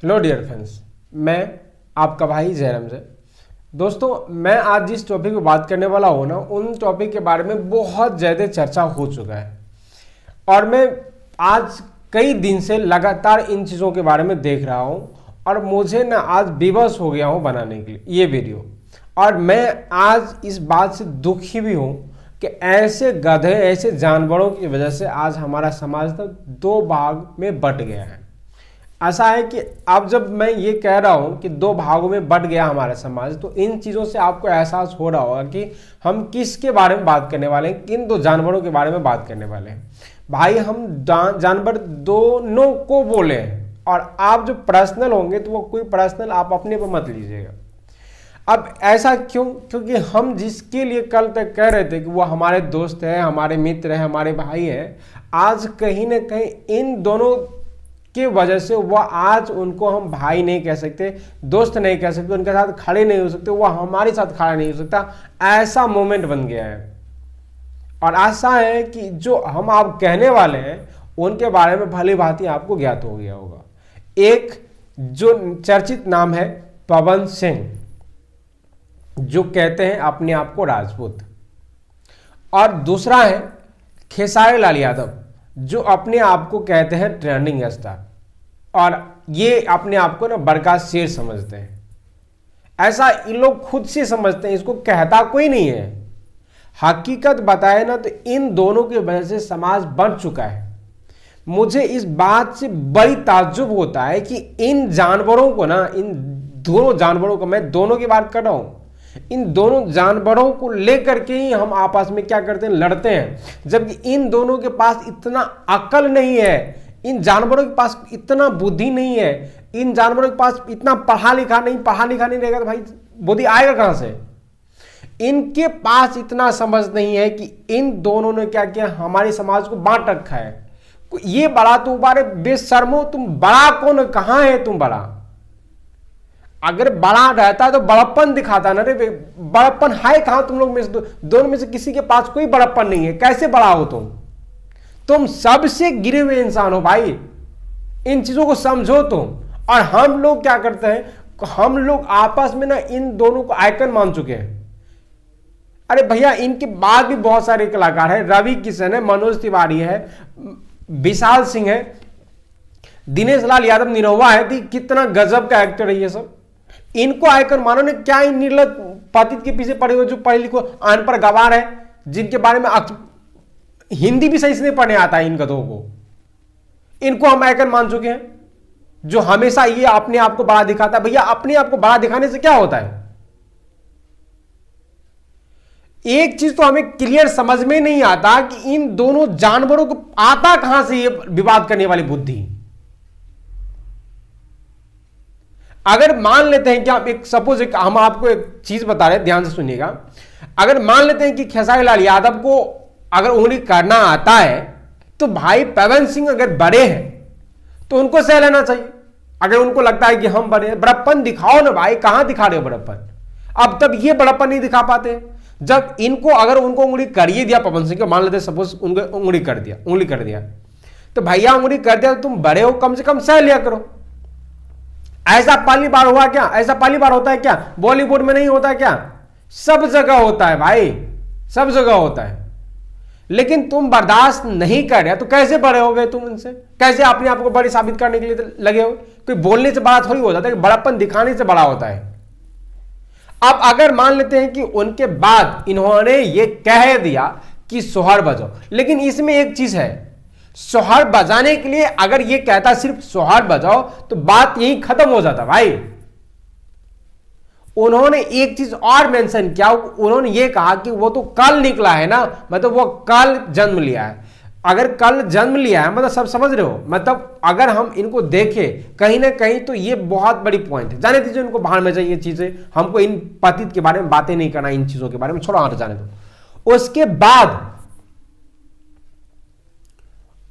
Hello dear friends, मैं आपका भाई जयराम से। दोस्तों, मैं आज जिस टॉपिक पे बात करने वाला हूँ ना, उन टॉपिक के बारे में बहुत ज़्यादा चर्चा हो चुका है और मैं आज कई दिन से लगातार इन चीज़ों के बारे में देख रहा हूँ और मुझे ना आज विवश हो गया हूँ बनाने के लिए ये वीडियो। और मैं आज इस बात से दुखी भी हूँ कि ऐसे गधे, ऐसे जानवरों की वजह से आज हमारा समाज तो दो भाग में बंट गया है। ऐसा है कि अब जब मैं ये कह रहा हूँ कि दो भागों में बंट गया हमारा समाज, तो इन चीज़ों से आपको एहसास हो रहा होगा कि हम किसके बारे में बात करने वाले हैं, किन दो जानवरों के बारे में बात करने वाले हैं। भाई, हम जानवर दोनों को बोले हैं और आप जो पर्सनल होंगे तो वो कोई पर्सनल आप अपने पर मत लीजिएगा। अब ऐसा क्यों? क्योंकि हम जिसके लिए कल तक कह रहे थे कि वो हमारे दोस्त हैं, हमारे मित्र हैं, हमारे भाई हैं, आज कहीं ना कहीं इन दोनों की वजह से वह आज उनको हम भाई नहीं कह सकते, दोस्त नहीं कह सकते, उनके साथ खड़े नहीं हो सकते, वह हमारे साथ खड़ा नहीं हो सकता। ऐसा मोमेंट बन गया है और आशा है कि जो हम आप कहने वाले हैं उनके बारे में भली भांति आपको ज्ञात हो गया होगा। एक जो चर्चित नाम है पवन सिंह, जो कहते हैं अपने आप को राजपूत, और दूसरा है खेसारी लाल यादव, जो अपने आप को कहते हैं ट्रेंडिंग स्टार और ये अपने आप को ना बड़का शेर समझते हैं। ऐसा इन लोग खुद से समझते हैं, इसको कहता कोई नहीं है। हकीकत बताए ना तो इन दोनों की वजह से समाज बंट चुका है। मुझे इस बात से बड़ी ताज्जुब होता है कि इन जानवरों को ना, इन दोनों जानवरों को, मैं दोनों की बात कर रहा हूं, इन दोनों जानवरों को लेकर के ही हम आपस में क्या करते हैं, लड़ते हैं, जबकि इन दोनों के पास इतना अकल नहीं है, इन जानवरों के पास इतना बुद्धि नहीं है, इन जानवरों के पास इतना पढ़ा लिखा नहीं रहेगा तो भाई बुद्धि आएगा कहां से? इनके पास इतना समझ नहीं है कि इन दोनों ने क्या किया, हमारे समाज को बांट रखा है। ये बड़ा तो बारे बेशर्मो, तुम बड़ा कौन, कहां है तुम बड़ा? अगर बड़ा रहता तो बड़प्पन दिखाता ना रे। बड़प्पन है कहां तुम लोग में से? दोनों में से किसी के पास कोई बड़प्पन नहीं है। कैसे बड़ा हो तुम सबसे गिरे हुए इंसान हो भाई। इन चीजों को समझो तुम। और हम लोग क्या करते हैं, हम लोग आपस में ना इन दोनों को आइकन मान चुके हैं। अरे भैया, इनके बाद भी बहुत सारे कलाकार हैं, रवि किशन है, मनोज तिवारी है, विशाल सिंह है, दिनेश लाल यादव निरहुआ है। कितना गजब का एक्टर है ये सब। इनको आइकन मानो ने क्या? इन निर्लज पतित के पीछे पड़े हुए जो पढ़े लिखो अनपढ़ गवार है, जिनके बारे में हिंदी भी सही से नहीं पढ़ने आता है इन गधों को, इनको हम आइकन मान चुके हैं, जो हमेशा ये अपने आप को बड़ा दिखाता है। भैया, अपने आप को बड़ा दिखाने से क्या होता है? एक चीज तो हमें क्लियर समझ में नहीं आता कि इन दोनों जानवरों को आता कहां से ये विवाद करने वाली बुद्धि। अगर मान लेते हैं कि आप हम आपको एक चीज बता रहे हैं, ध्यान से सुनिएगा। अगर मान लेते हैं कि खेसारी लाल यादव को अगर उंगली करना आता है, तो भाई पवन सिंह अगर बड़े हैं तो उनको सह लेना चाहिए। अगर उनको लगता है कि हम बड़े हैं, बड़प्पन दिखाओ ना भाई। कहां दिखा रहे हो बड़प्पन? अब तब ये बड़प्पन नहीं दिखा पाते। जब इनको अगर उनको उंगली करिए दिया, पवन सिंह को मान लेते सपोज उंगली कर दिया, तो भैया उंगली कर दिया तो तुम बड़े हो, कम से कम सह लिया करो। ऐसा पहली बार हुआ क्या? ऐसा पहली बार होता है क्या? बॉलीवुड में नहीं होता क्या? सब जगह होता है भाई, सब जगह होता है। लेकिन तुम बर्दाश्त नहीं कर रहे तो कैसे बड़े हो गए तुम इनसे? कैसे अपने आप को बड़े साबित करने के लिए लगे हो? कोई बोलने से बड़ा थोड़ी हो जाता है, बड़ापन दिखाने से बड़ा होता है। अब अगर मान लेते हैं कि उनके बाद इन्होंने ये कह दिया कि सोहर बजाओ, लेकिन इसमें एक चीज है, सोहर बजाने के लिए अगर ये कहता सिर्फ सोहर बजाओ तो बात यही खत्म हो जाता भाई। उन्होंने एक चीज और मेंशन किया, उन्होंने ये कहा कि वो तो कल निकला है ना, मतलब वो कल जन्म लिया है। अगर कल जन्म लिया है मतलब सब समझ रहे हो, मतलब अगर हम इनको देखें कहीं ना कहीं तो ये बहुत बड़ी पॉइंट है। जाने दीजिए, उनको बाहर में चाहिए चीजें, हमको इन पतित के बारे में बातें नहीं करना, इन चीजों के बारे में छोड़ो, जाने दो।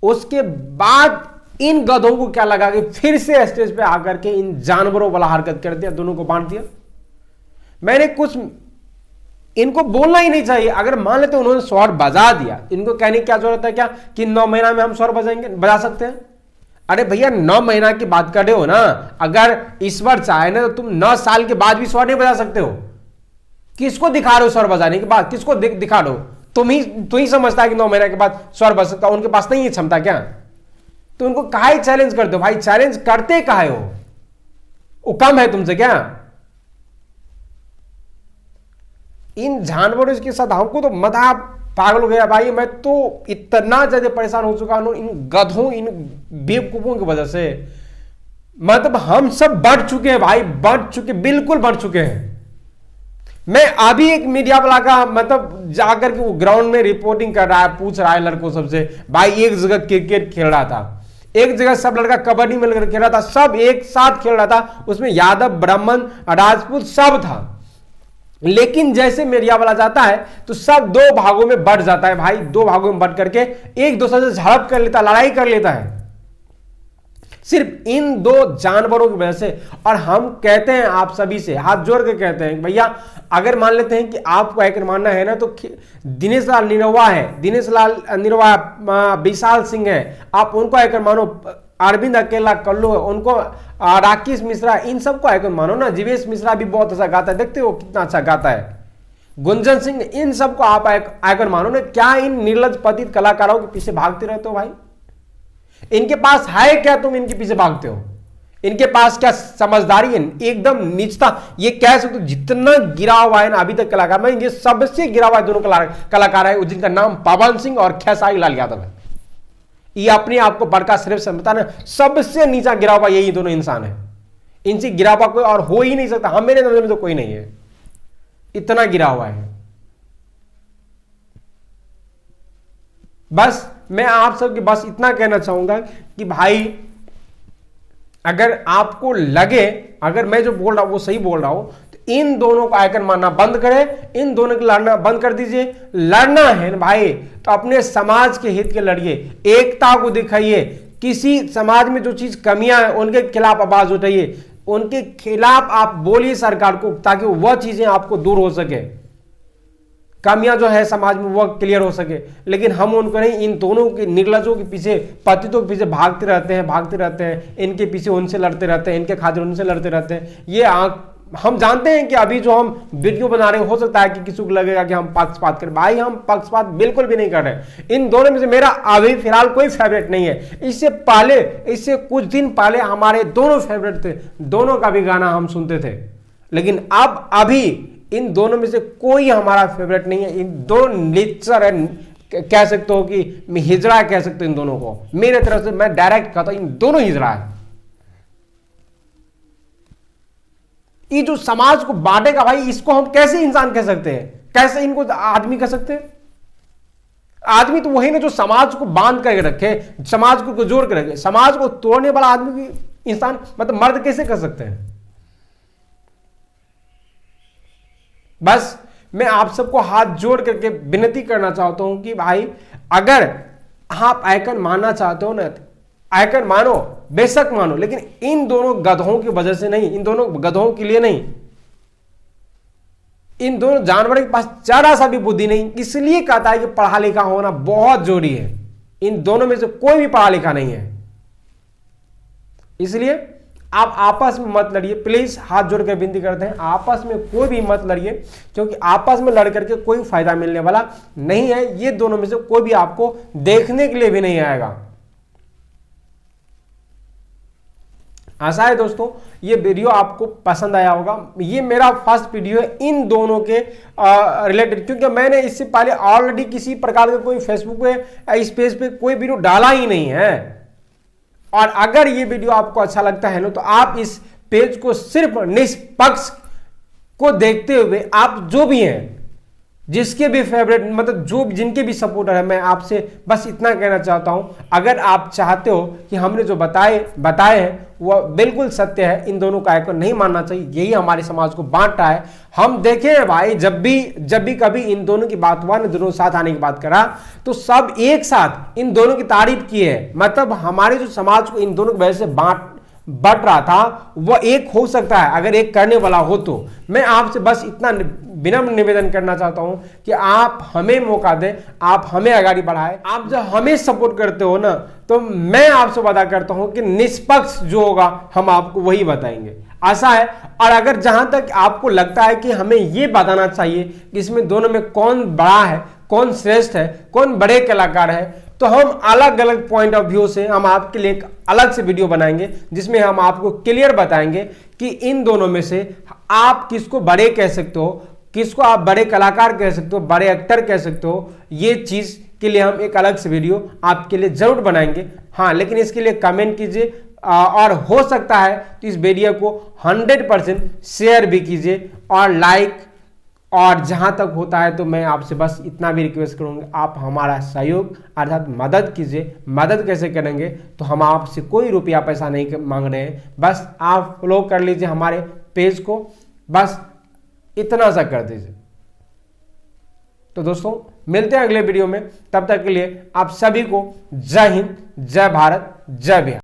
उसके बाद इन गधों को क्या लगा कि फिर से स्टेज पे आकर के इन जानवरों वाला हरकत कर दिया, दोनों को बांट दिया। मैंने कुछ इनको बोलना ही नहीं चाहिए। अगर मान लेते उन्होंने स्वर बजा दिया, इनको कहने की क्या जरूरत है क्या कि 9 महीना में हम स्वर बजा सकते हैं? अरे भैया 9 महीना की बात कर रहे हो ना, अगर ईश्वर चाहे ना तो तुम 9 साल के बाद भी स्वर नहीं बजा सकते हो। किसको दिखा रहे हो स्वर बजाने के बाद? किसको दिखा रहे हो? तू ही समझता है कि 9 महीना के बाद स्वर बज सकता, उनके पास नहीं है क्षमता क्या? तो उनको काहे चैलेंज करते हो भाई? चैलेंज करते काहे हो? वो कम है तुमसे क्या? इन जानवरों के साथ हमको तो मजा पागल हो गया भाई। मैं तो इतना ज्यादा परेशान हो चुका हूं इन गधों, इन बेवकूफों की वजह से। मतलब हम सब बढ़ चुके हैं भाई, बढ़ चुके, बिल्कुल बढ़ चुके हैं। मैं अभी एक मीडिया वाला का मतलब जाकर के वो ग्राउंड में रिपोर्टिंग कर रहा है, पूछ रहा है लड़कों सबसे, भाई एक जगह क्रिकेट खेल रहा था, एक जगह सब लड़का कबड्डी में खेल रहा था, सब एक साथ खेल रहा था, उसमें यादव, ब्राह्मण, राजपूत सब था। लेकिन जैसे मीडिया वाला जाता है तो सब 2 भागों में बढ़ जाता है भाई, 2 भागों में बढ़ करके एक दूसरे से झड़प कर लेता, लड़ाई कर लेता है, सिर्फ इन 2 जानवरों की वजह से। और हम कहते हैं आप सभी से हाथ जोड़ के कहते हैं भैया, अगर मान लेते हैं कि आपको हैकर मानना है ना, तो दिनेश लाल निरहुआ है, दिनेश लाल निरहुआ, विशाल सिंह है, आप उनको हैकर मानो, अरविंद अकेला कल्लू है उनको, राकेश मिश्रा, इन सबको हैकर मानो ना। जीवेश मिश्रा भी बहुत अच्छा गाता है, देखते हो कितना अच्छा गाता है, गुंजन सिंह, इन सबको आप हैकर मानो ना। क्या इन निर्लज पतित कलाकारों के पीछे भागते रहते हो भाई? इनके पास है क्या, तुम इनके पीछे भागते हो? इनके पास क्या समझदारी है? एकदम नीचता। ये कह सकते जितना गिरा हुआ है ना अभी तक कलाकार में, ये सबसे गिरा हुआ है दोनों कलाकार है, जिनका नाम पवन सिंह और खेसारी लाल यादव है। ये अपने आप को बड़का सिर्फ समझता ना, सबसे नीचा गिरा हुआ यही दोनों इंसान है। इनसे गिरा हुआ कोई और हो ही नहीं सकता, हम मेरे नजर में तो कोई नहीं है, इतना गिरा हुआ है। बस मैं आप सबके बस इतना कहना चाहूंगा कि भाई अगर आपको लगे अगर मैं जो बोल रहा हूं वो सही बोल रहा हूं, तो इन दोनों को आइकन मानना बंद करें, इन दोनों को लड़ना बंद कर दीजिए। लड़ना है ना भाई तो अपने समाज के हित के लड़िए, एकता को दिखाइए, किसी समाज में जो चीज कमियां है उनके खिलाफ आवाज उठाइए, उनके खिलाफ आप बोलिए सरकार को, ताकि वह चीजें आपको दूर हो सके, कमियां जो है समाज में वो क्लियर हो सके। लेकिन हम उनको नहीं, इन दोनों के निर्लजों के पीछे, पतितों के पीछे भागते रहते हैं, इनके पीछे उनसे लड़ते रहते हैं, इनके खातिर उनसे लड़ते रहते हैं। ये हम जानते हैं कि अभी जो हम वीडियो बना रहे हैं हो सकता है कि किसी को लगेगा कि हम पक्षपात करें, भाई हम पक्षपात बिल्कुल भी नहीं कर रहे। इन दोनों में से मेरा अभी फिलहाल कोई फेवरेट नहीं है। इससे कुछ दिन पहले हमारे दोनों फेवरेट थे, दोनों का भी गाना हम सुनते थे, लेकिन अब अभी इन दोनों में से कोई हमारा फेवरेट नहीं है। इन दोनों नेचर है, कह सकते हो कि हिजड़ा कह सकते हो इन दोनों को। मेरे तरफ से मैं डायरेक्ट कहता हूं इन दोनों हिजड़ा है। ये जो समाज को बांटेगा भाई, इसको हम कैसे इंसान कह सकते हैं, कैसे इनको आदमी कह सकते हैं? आदमी तो वही ना जो समाज को बांध करके रखे, समाज को जोड़ के रखे। समाज को तोड़ने वाला आदमी भी इंसान मतलब मर्द कैसे कर सकते हैं? बस मैं आप सबको हाथ जोड़ करके विनती करना चाहता हूं कि भाई अगर आप आइकन मानना चाहते हो ना, आइकन मानो, बेशक मानो, लेकिन इन दोनों गधों की वजह से नहीं, इन दोनों गधों के लिए नहीं। इन दोनों जानवरों के पास जरा सा भी बुद्धि नहीं, इसलिए कहता है कि पढ़ा लिखा होना बहुत जरूरी है। इन दोनों में से कोई भी पढ़ा लिखा नहीं है, इसलिए आप आपस में मत लड़िए, प्लीज हाथ जोड़ के विनती करते हैं, आपस में कोई भी मत लड़िए, क्योंकि आपस में लड़ करके कोई फायदा मिलने वाला नहीं है। ये दोनों में से कोई भी आपको देखने के लिए भी नहीं आएगा। आशा है दोस्तों ये वीडियो आपको पसंद आया होगा। ये मेरा फर्स्ट वीडियो है इन दोनों के रिलेटेड, क्योंकि मैंने इससे पहले ऑलरेडी किसी प्रकार का कोई फेसबुक पे इस पेज पे कोई वीडियो डाला ही नहीं है। और अगर ये वीडियो आपको अच्छा लगता है ना, तो आप इस पेज को सिर्फ निष्पक्ष को देखते हुए आप जो भी हैं, जिसके भी फेवरेट मतलब जो जिनके भी सपोर्टर है, मैं आपसे बस इतना कहना चाहता हूं, अगर आप चाहते हो कि हमने जो बताए हैं वह बिल्कुल सत्य है, इन दोनों का आइकन नहीं मानना चाहिए। यही हमारे समाज को बांट रहा है। हम देखे हैं भाई, जब भी कभी इन दोनों की बात हुआ ना, दोनों साथ आने की बात करा, तो सब एक साथ इन दोनों की तारीफ की है। मतलब हमारे जो समाज को इन दोनों की वजह से बढ़ रहा था वह एक हो सकता है अगर एक करने वाला हो तो। मैं आपसे बस इतना विनम्र निवेदन करना चाहता हूं कि आप हमें मौका दें, आप हमें आगे बढ़ाएं। आप जब हमें सपोर्ट करते हो ना, तो मैं आपसे वादा करता हूं कि निष्पक्ष जो होगा हम आपको वही बताएंगे, आशा है। और अगर जहां तक आपको लगता है कि हमें यह बताना चाहिए कि इसमें दोनों में कौन बड़ा है, कौन श्रेष्ठ है, कौन बड़े कलाकार है, तो हम अलग अलग पॉइंट ऑफ व्यू से हम आपके लिए एक अलग से वीडियो बनाएंगे जिसमें हम आपको क्लियर बताएंगे कि इन दोनों में से आप किसको बड़े कह सकते हो, किसको आप बड़े कलाकार कह सकते हो, बड़े एक्टर कह सकते हो। ये चीज के लिए हम एक अलग से वीडियो आपके लिए जरूर बनाएंगे। हाँ, लेकिन इसके लिए कमेंट कीजिए और हो सकता है तो इस वीडियो को 100% शेयर भी कीजिए और लाइक, और जहां तक होता है तो मैं आपसे बस इतना भी रिक्वेस्ट करूंगा, आप हमारा सहयोग अर्थात मदद कीजिए। मदद कैसे करेंगे, तो हम आपसे कोई रुपया पैसा नहीं मांग रहे हैं, बस आप फॉलो कर लीजिए हमारे पेज को, बस इतना सा कर दीजिए। तो दोस्तों मिलते हैं अगले वीडियो में, तब तक के लिए आप सभी को जय हिंद, जय भारत, जय बिहार।